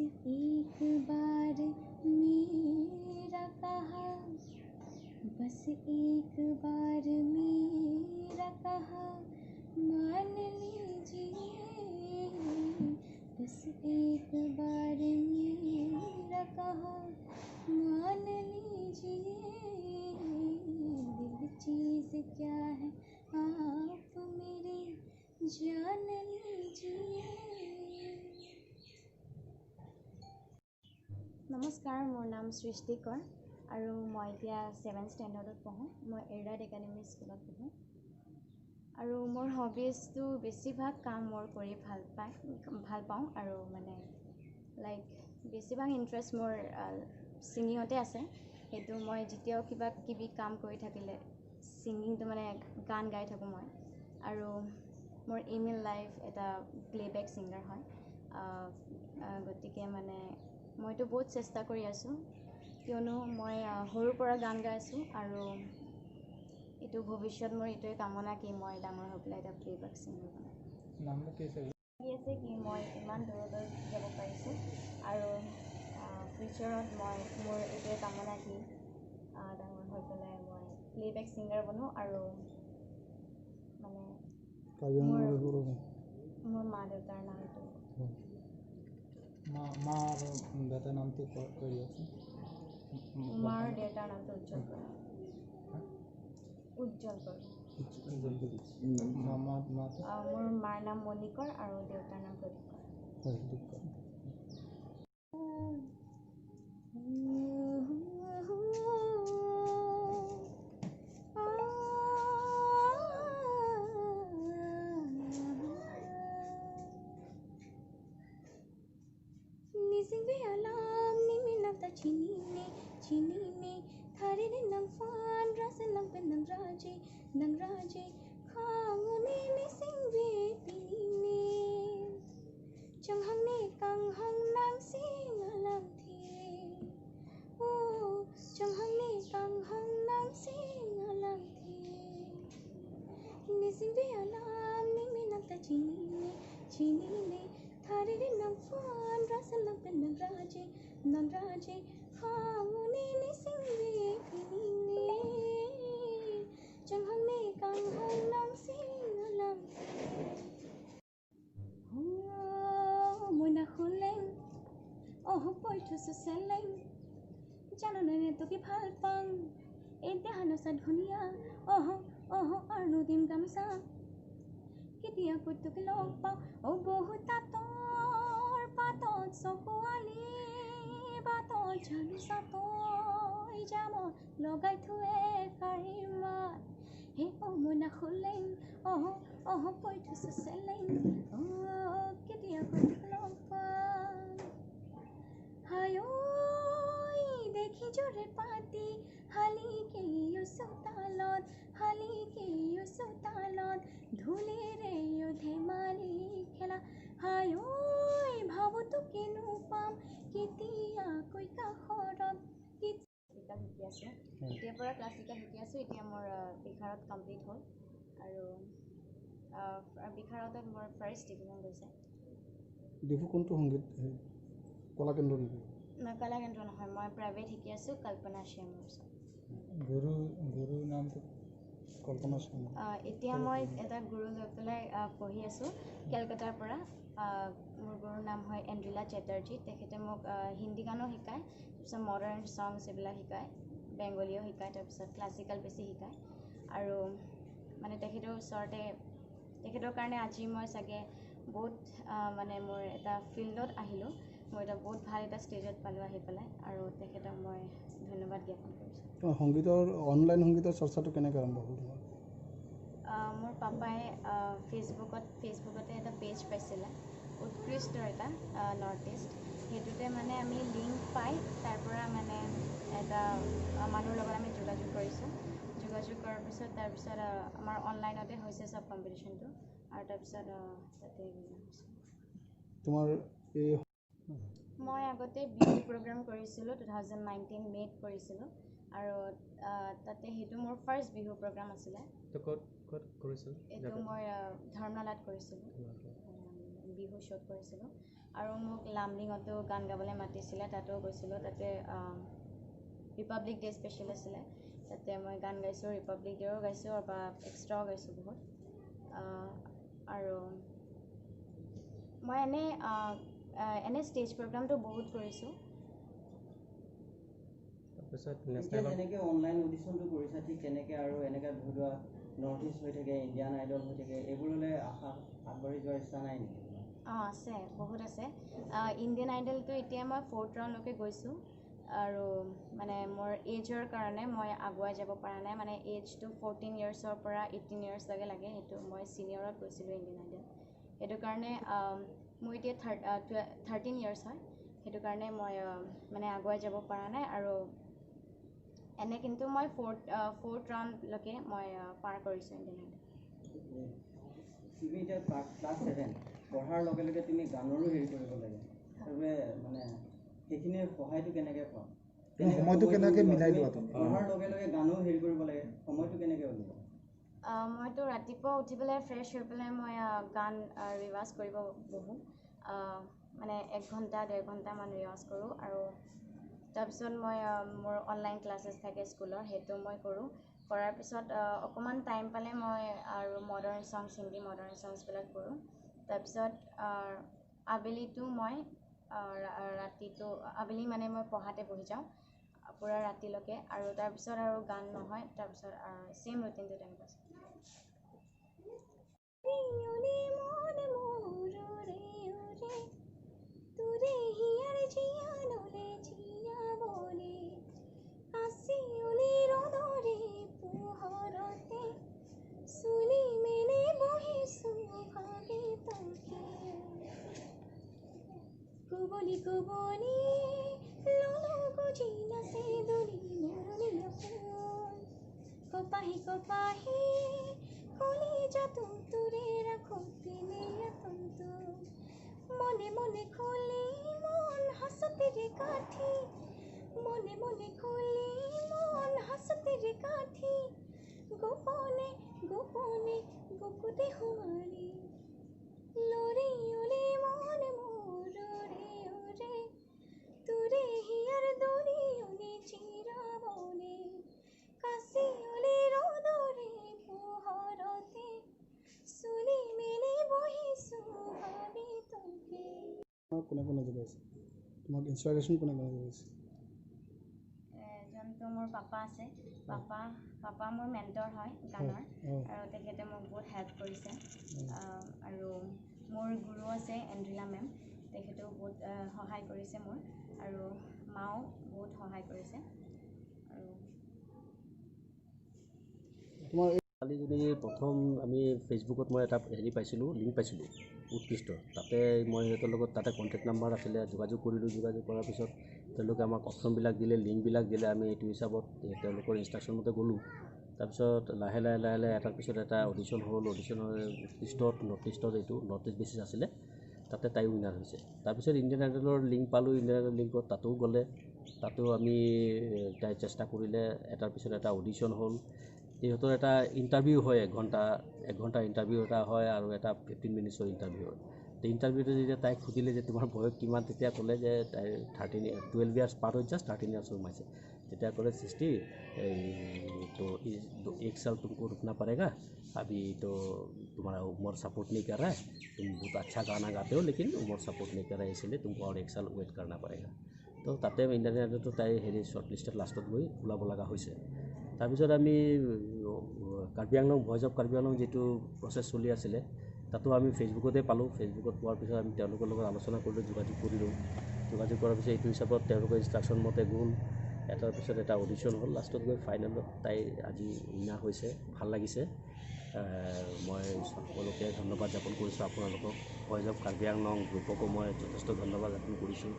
एक बार मेरा कहा बस एक बार मेरा कहा मान लीजिए बस एक बार मेरा कहा मान लीजिए दिल चीज़ क्या है आप मेरी जान लीजिए। नमस्कार, मोर नाम सृष्टि कर আৰু মই এতিয়া 7th ষ্টেণ্ডাৰ্ডত পঢ়োঁ। মই এৰাইড একাডেমি স্কুলত পঢ়োঁ আৰু মোৰ হবিজটো বেছিভাগ কাম মোৰ কৰি ভাল পাওঁ আৰু মানে লাইক বেছিভাগ ইণ্টাৰেষ্ট মোৰ ছিংগিঙতে আছে। সেইটো মই যেতিয়াও কিবা কিবি কাম কৰি থাকিলে ছিংগিংটো মানে গান গাই থাকোঁ মই। আৰু মোৰ এইম ইন লাইফ এটা প্লেবেক ছিংগাৰ হয়। গতিকে মানে মইতো বহুত চেষ্টা কৰি আছোঁ কিয়নো মই সৰুৰ পৰা গান গাই আছোঁ আৰু এইটো ভৱিষ্যত মোৰ এইটোৱে কামনা কি মই ডাঙৰ হৈ পেলাই এটা প্লেবেক ছিংগাৰ বনাম। নামটো কি আছে কি মই ইমান দূৰলৈ যাব পাৰিছোঁ আৰু ফিউচাৰত মই মোৰ এইটোৱে কামনা কি ডাঙৰ হৈ পেলাই মই প্লেবেক ছিংগাৰ বনো আৰু মানে মোৰ মা দেউতাৰ নামটো মা আৰু দেউতাৰ নামটো কৈ দিয়কচোন। মাৰ দেউতাৰ নামটো উজ্জ্বল কৰা। মোৰ মাৰ নাম মণিকৰ আৰু দেউতাৰ নাম প্ৰদীপ কৰ। Nising alam ni minang ta chini ne thare ne nang fan rasa nang pen nang raje khang ne nising ve pini ne chang hang ne kang hang nang sing alam the oh chang hang ne kang hang nang sing alam the nising ve alam ni minang ta chini ne thare ne nang fan rasa nang pen nang raje khang ne nising ve pini ne chang hang ne kang hang nang sing alam moi na khuleng poi thusu seleng jano ne to ki bhal pang ente hanasa dhuniya arnu dim gamsa ketia kutuk log pa বহুত তাতৰ পাতত চকুৱালি বাটত ঝালি চাতই জামত লগাই থোৱে কাঢ়ি মাত হে মনা খুলেং কৈ থৈছো চেলেং কেতিয়া কুতুক লগ পাম হাই ঐ দেখি জোৰে পাতি হালিকেও চোতালত ধূলিৰে ধেমালি খেলা হাই ঐ ভাবোতো কেনো পাম কেতিয়াকৈ কাষৰত ক্লাছিকেল শিকি আছোঁ। এতিয়াৰ পৰা ক্লাছিকেল শিকি আছোঁ। এতিয়া মোৰ বিশাৰত কমপ্লিট হ'ল আৰু বিশাৰতত মোৰ ফাৰ্ষ্ট ডিভিজন গৈছে। ডিভু কোনটো সংগীত কলাকেন্দ্ৰ নেকি? কলাকেন্দ্ৰ নহয়, মই প্ৰাইভেট শিকি আছোঁ কল্পনা শ্যামৰ ওচৰত। গুৰুৰ নামটো কল্পনা শ্যাম। এতিয়া মই এটা গুৰু লৈ পেলাই পঢ়ি আছোঁ কেলকাতাৰ পৰা। মোৰ গুৰুৰ নাম হয় এণ্ড্ৰিলা চেটাৰ্জী। তেখেতে মোক হিন্দী গানো শিকায়, তাৰপিছত মডাৰ্ণ ছংছ এইবিলাক শিকায়, বেংগলীও শিকায়, তাৰপিছত ক্লাছিকেল বেছি শিকায়। আৰু মানে তেখেতৰ কাৰণে আজি মই চাগে বহুত মানে মোৰ এটা ফিল্ডত আহিলোঁ, মই এটা বহুত ভাল এটা ষ্টেজত পালোঁ আহি পেলাই আৰু তেখেতক মই ধন্যবাদ জ্ঞাপন কৰিছোঁ। অনলাইন সংগীতৰ চৰ্চাটো কেনেকৈ আৰম্ভ হ'ল তোমাৰ? মোৰ পাপাই ফেচবুকতে এটা পেজ পাইছিলে উৎকৃষ্টৰ এটা নৰ্থ ইষ্ট, সেইটোতে মানে আমি লিংক পাই তাৰ পৰা মানে এটা মানুহৰ লগত আমি যোগাযোগ কৰিছোঁ। যোগাযোগ কৰাৰ পিছত তাৰপিছত আমাৰ অনলাইনতে হৈছে চব কম্পিটিশ্যনটো আৰু তাৰপিছত তাতে তোমাৰ মই আগতে বিহু প্ৰগ্ৰাম কৰিছিলোঁ 2019 মে'ত কৰিছিলোঁ আৰু তাতে সেইটো মোৰ ফাৰ্ষ্ট বিহু প্ৰগ্ৰাম আছিলে। ক'ত কৰিছিল? এইটো মই ধৰ্মশালাত কৰিছিলোঁ, বিহু শ্ব'ত কৰিছিলোঁ। আৰু মোক লামডিঙতো গান গাবলৈ মাতিছিলে, তাতো গৈছিলোঁ। তাতে ৰিপাব্লিক ডে স্পেচিয়েল আছিলে, তাতে মই গান গাইছোঁ, ৰিপাব্লিক ডে'ৰো গাইছোঁ বা এক্সট্ৰাও গাইছোঁ বহুত। আৰু মই এনে ষ্টেজ প্ৰগ্ৰামটো বহুত কৰিছোঁ। এতিয়া যেনেকৈ অনলাইন অডিশ্যনটো কৰিছা, ঠিক তেনেকৈ আৰু এনেকৈ ধৰি লোৱা নৰ্থ ইষ্ট হৈ থাকে, ইণ্ডিয়ান আইডল হৈ থাকে, এইবোৰলৈ আশা আগবাঢ়ি যোৱাৰ ইচ্ছা নাই নেকি? আছে, বহুত আছে। ইণ্ডিয়ান আইডলটো এতিয়া মই 4th ৰাউণ্ডলৈকে গৈছোঁ, আৰু মানে মোৰ এজৰ কাৰণে মই আগুৱাই যাব পৰা নাই। মানে এজটো 14 ইয়াৰ্ছৰ পৰা 18 ইয়াৰ্ছলৈকে লাগে। সেইটো মই ছিনিয়ৰত গৈছিলোঁ ইণ্ডিয়ান আইডল। সেইটো কাৰণে মোৰ এতিয়া 13 ইয়াৰ্ছ হয়। সেইটো কাৰণে মই মানে আগুৱাই যাব পৰা নাই। আৰু এনে কিন্তু মই 4th ৰাউণ্ডলৈকে মই পাৰ কৰিছোঁ ইণ্ডিয়ান আইডল। তুমি এতিয়া ক্লাছ 7 পঢ়াৰ লগে লগে তুমি গানৰো হেৰি কৰিব লাগে, সেইবাবে মানে সেইখিনি সহায়টো কেনেকৈ পোৱা? সময়টো কেনেকৈ মিলাই লোৱা? পঢ়াৰ লগে লগে গানো হেৰি কৰিব লাগে, সময়টো কেনেকৈ উলিওৱা? মইতো ৰাতিপুৱা উঠি পেলাই ফ্ৰেছ হৈ পেলাই মই গান ৰিৱাজ কৰিব বহোঁ। মানে 1 ঘণ্টা 1.5 ঘণ্টামান ৰিৱাজ কৰোঁ। আৰু তাৰপিছত মই মোৰ অনলাইন ক্লাছেছ থাকে স্কুলৰ, সেইটো মই কৰোঁ। কৰাৰ পিছত অকণমান টাইম পালে মই আৰু মডাৰ্ণ ছংছ, হিন্দী মডাৰ্ণ ছংছবিলাক কৰোঁ। তাৰপিছত আবেলিটো মই আবেলি মানে মই পঢ়াতে বহি যাওঁ পূৰা ৰাতিলৈকে। আৰু তাৰপিছত আৰু গান নহয়, তাৰপিছত ছেইম ৰুটিনটো তেনেকুৱা। কপাহি কপাহি কলিজা তুমতুৰে ৰাখো তেনে আপনটো, মনে মনে খুলি মন হাসতেৰে কাঠি, মনে মনে খুলি মন হাসতেৰে কাঠি, গোপনে গোপনে বুকুতে হুমারি, লরে ওরে মন মোর রে ওরে, তুরে হিয়ার দরি ওনে চিরাবনে, কাশি ওলে রোদরে পোহরতে, চুলি মেলি বহিছো ভাবি তোকে। কোনে কোনে যোগাইছে তোমাক? ইনস্পিৰেশ্যন কোনে কোনে যোগাইছে? যোনটো মোৰ পাপা আছে, পাপা মোৰ মেণ্টৰ হয় গানৰ, আৰু তেখেতে মোক বহুত হেল্প কৰিছে। আৰু মোৰ গুৰু আছে এণ্ড্ৰিলা মেম, তেখেতেও বহুত সহায় কৰিছে মোৰ, আৰু মাও বহুত সহায় কৰিছে। আৰু তোমাৰ কালি যদি প্ৰথম আমি ফেচবুকত মই এটা হেৰি পাইছিলোঁ, লিংক পাইছিলোঁ উৎকৃষ্ট। তাতে মই সিহঁতৰ লগত তাতে কণ্টেক্ট নাম্বাৰ আছিলে, যোগাযোগ কৰিলোঁ। যোগাযোগ কৰাৰ পিছত তেওঁলোকে আমাক অপশ্যনবিলাক দিলে, লিংকবিলাক দিলে। আমি এইটো হিচাপত তেওঁলোকৰ ইনষ্ট্ৰাকশ্যন মতে গ'লোঁ। তাৰপিছত লাহে লাহে এটাৰ পিছত এটা অডিশ্যন হ'ল। অডিশ্যনৰ নৰ্থ ইষ্টত এইটো নৰ্থ ইষ্ট বেচিছ আছিলে, তাতে তাই উইনাৰ হৈছে। তাৰপিছত ইণ্ডিয়ান আইডলৰ লিংক পালোঁ, ইণ্ডিয়ান আইডল লিংকত তাতেও গ'লে, তাতেও আমি তাই চেষ্টা কৰিলে, এটাৰ পিছত এটা অডিশ্যন হ'ল। সিহঁতৰ এটা ইণ্টাৰভিউ হয়, 1 ঘণ্টা ইণ্টাৰভিউ এটা হয়, আৰু এটা 15 মিনিটছৰ ইণ্টাৰভিউ হয়। ইণ্টাৰভিউটো যেতিয়া তাইক সুধিলে যে তোমাৰ বয়স কিমান, তেতিয়া ক'লে যে তাইৰ 12 ইয়াৰ্ছ পাৰ হৈ জাষ্ট 13 ইয়াৰ্ছ সোমাইছে। তেতিয়া ক'লে সৃষ্টি तो 1 साल तुमको रुकना पड़ेगा, अभी तो तुम्हारा उम्र सपोर्ट नहीं कर रहा है, तुम बहुत अच्छा गाना गाते हो लेकिन उम्र सपोर्ट नहीं कर रहा है, इसलिए तुमको और 1 साल वेट करना पड़ेगा। तो তাতে ইণ্ডিয়ান আইডলটো তাই হেৰি শ্বৰ্ট লিষ্টত লাষ্টত গৈ ওলাব লগা হৈছে। তাৰপিছত আমি কাৰ্বি আংলং ভইচ অফ কাৰ্বি আংলং যিটো প্ৰচেছ চলি আছিলে, তাতো আমি ফেচবুকতে পালোঁ। ফেচবুকত পোৱাৰ পিছত আমি তেওঁলোকৰ লগত আলোচনা কৰিলোঁ, যোগাযোগ কৰিলোঁ। যোগাযোগ কৰাৰ পিছত এইটো হিচাপত তেওঁলোকৰ ইনষ্ট্ৰাকশ্যন মতে গ'ল। এটাৰ পিছত এটা অডিশ্যন হ'ল, লাষ্টত গৈ ফাইনেলত তাই আজি উইনাৰ হৈছে। ভাল লাগিছে। মই সকলোকে ধন্যবাদ জ্ঞাপন কৰিছোঁ। আপোনালোকক ভইচ অফ কাৰ্বি আংলং গ্ৰুপকো মই যথেষ্ট ধন্যবাদ জ্ঞাপন কৰিছোঁ।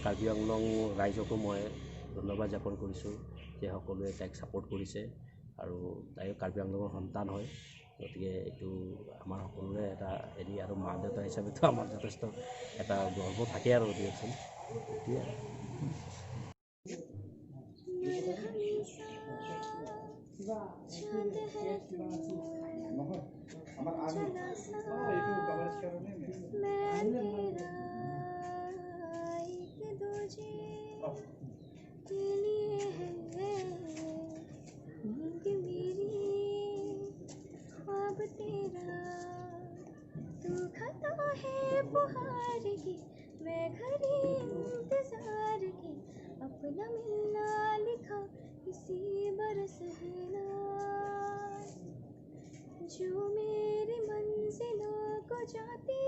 কাৰ্বি আংলং ৰাইজকো মই ধন্যবাদ জ্ঞাপন কৰিছোঁ যে সকলোৱে তাইক ছাপোৰ্ট কৰিছে, আৰু তাইও কাৰ্বি আংলঙৰ সন্তান হয়। গতিকে এইটো আমাৰ সকলোৰে এটা হেৰি, আৰু মা দেউতা হিচাপেতো আমাৰ যথেষ্ট এটা গৰ্ব থাকে আৰু দিয়কচোন। এইটোৱে चला सा मैं तेरा तुझे के लिए है नींद मेरी ख्वाब तेरा तू खता है पुहार की मैं घड़ी इंतजार की अपना मिलना लिखा इसी बरस है ना जो मेरी मंजिलों को जाती